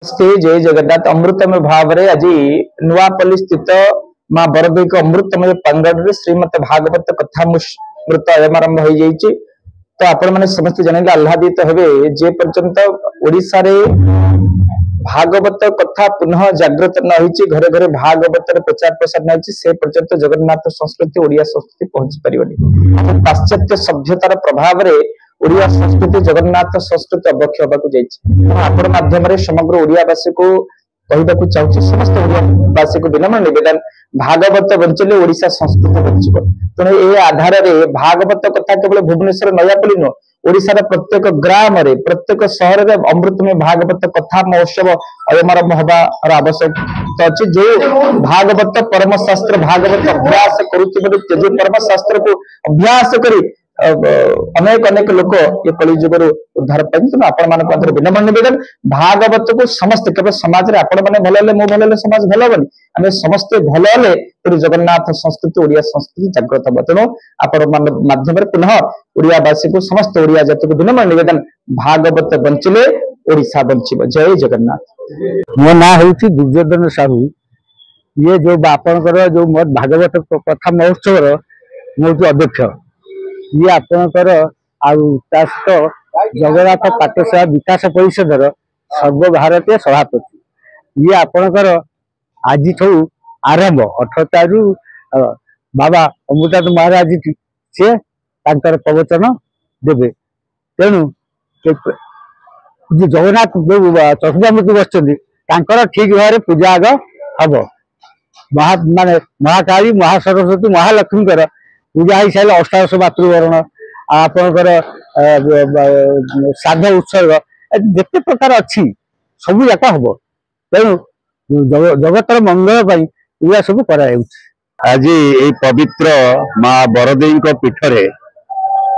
नमस्ते जय जगन्नाथ अमृतमय भाव रे आज नुआपल्ली स्थित माँ बरदेई को अमृतमय प्रांगण श्रीमद भागवत कथामृत आरंभ हो जाइए। तो आपण मैंने समस्त जनइले आह्लादित हेबे जे पर्यंत ओडिशा रे भागवत कथा पुनः जागृत न होइछि घरे घरे भागवत प्रचार प्रसार न होइछि से पर्यंत जगन्नाथ संस्कृति ओडिया संस्कृति पहुंची परिबनी। पाश्चात्य सभ्यतार प्रभाव रे ओडिया संस्कृति जगन्नाथ संस्कृति अवक्ष होगा जाइए। आपण माध्यम समग्र ओडियावासी को कहवाक चाहूँ समस्त ओडियावासी को विनम्र निवेदन भागवत बंचले ओडिशा संस्कृति बंचब। तेणु ये आधार में भागवत कथा केवल भुवनेश्वर नयापल्ली नुह ओडिशार प्रत्येक ग्राम रे प्रत्येक सहर में अमृतमय भागवत कथा महोत्सव आरंभ होबार आवश्यकता अच्छी। जो भागवत परम शास्त्र भागवत अभ्यास करुवा परम शास्त्र को अभ्यास करी अनेक अनेक लोक ये कलिजुगर उद्धार पाई। तेणु आपण विनम्र निवेदन भागवत को समस्त केवल समाज आपण मैंने भल हेले मो भल हेले समाज भल हेनी आम समस्ते भल हेले तेणु जगन्नाथ संस्कृति ओडिया संस्कृति जागृत हम। तेणु आपण माध्यम पुनः ओडियावासी को समस्त ओडिया जाति को विनम्र निवेदन भागवत बंचिले ओडिशा बंचिब। जय जगन्नाथ। मो ना हूँ दुर्योधन साहू। ये जो आपणकर जो भागवत कथा महोत्सव मो अध्यक्ष ये आपणकर जगन्नाथ पाठशाला विकास परिषद सर्वभारतीय सभापति। ये आपणकर आज आरंभ 18 तारिख बाबा अमृतानंद महाराज से प्रवचन देवे। तेणु जगन्नाथ जो चतुर्धामूर्ति बस ठीक भाव पूजा आग हम माने महाकाली महासरस्वती महालक्ष्मी पूजा हो सारे अष्टादश मातृवरण आपणकर श्राद्ध उत्सर्ग जिते प्रकार अच्छी सब जाक हम। तेणु जगतर मंगल यह सब कर आज ये पवित्र माँ बरदेई पीठरे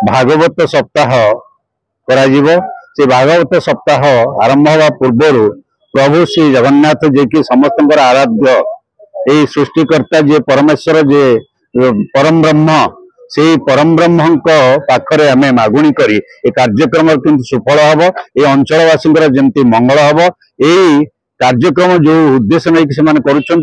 भागवत सप्ताह से भागवत सप्ताह आरंभ हवा पूर्व प्रभु श्री जगन्नाथ जे कि समस्त आराध्य ये सृष्टिकर्ता जे परमेश्वर जे परम ब्रह्म से परम ब्रह्म पाखरे आमे मागुणी करी ए कार्यक्रम किंतु सुफल हम ए अंचलवासी जमती मंगल हम यही कार्यक्रम जो उद्देश्य नहीं कि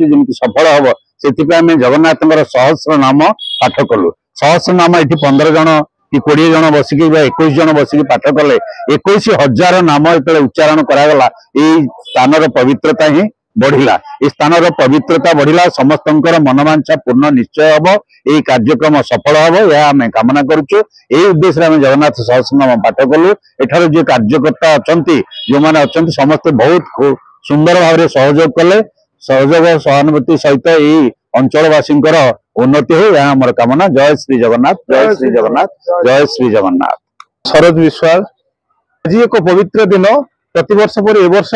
जमती सफल हम से आम जगन्नाथ सहस्र नाम पाठ कलु। सहस्र नाम ये 15 जन कि 20 जन बसिक 21 जन बसिक पाठ कले 21,000 नाम जो उच्चारण करागला यही स्थान पवित्रता ही बढ़िला। इस स्थान पवित्रता बढ़िला समस्त मनोवांछा पूर्ण निश्चय हम यही कार्यक्रम सफल हम यह आम कामना करुचु। यही उद्देश्य आम जगन्नाथ सहस्रनाम पाठ कलु। एठार जो कार्यकर्ता अच्छा जो मैंने अच्छा समस्ते बहुत सुंदर भाव सहयोग कले सहयोग सहानुभूति सहित यही अंचलवासी उन्नति हो यह आम कामना। जय श्री जगन्नाथ जय श्री जगन्नाथ जय श्री जगन्नाथ। शरद विश्वास आज एक पवित्र दिन प्रतिवर्ष पर ए वर्ष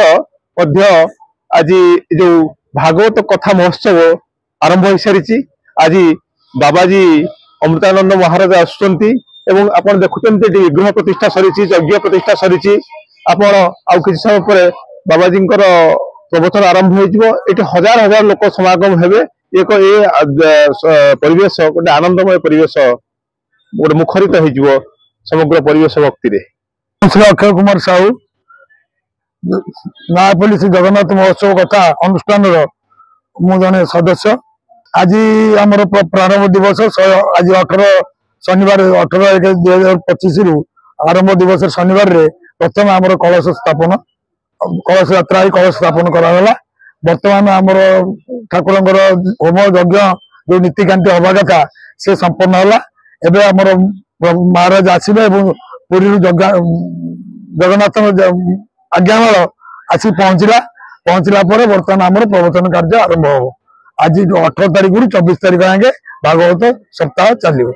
आज जो भागवत कथा महोत्सव आरंभ हो सारी। आज बाबाजी अमृतानंद महाराज आसुचंती एवं आपण देखुचंती विग्रह प्रतिष्ठा सरी यज्ञ प्रतिष्ठा सरी आपण आउ किछि समय पर बाबाजी प्रवचन आरंभ हो हजार हजार लोक समागम हेबे। एक परिवेश गोटे आनंदमय परिवेश गोटे मुखरित हो समग्र परिवेश भक्ति। अक्षय कुमार साहू नयापल्ली श्री जगन्नाथ महोत्सव कथा अनुष्ठान मु जने सदस्य। आज आमर प्रारंभ दिवस आज 18 शनिवार 18/1/2025 रु आरंभ दिवस शनिवार रे प्रथम आमर कलश स्थापन कलश यात्रा कलश स्थापन करागला। बर्तमान आमर ठाकुर होम यज्ञ जो नीतिकांति हवा कथा से संपन्न होला। एबे आमर महाराज आसबे पुरी जगन्नाथ आज्ञामाल आसी पहुंचला पर बर्तमान आमर प्रवचन कार्य आरंभ हो। आज 18 तारिख रु 24 तारिख आगे भागवत सप्ताह चलो।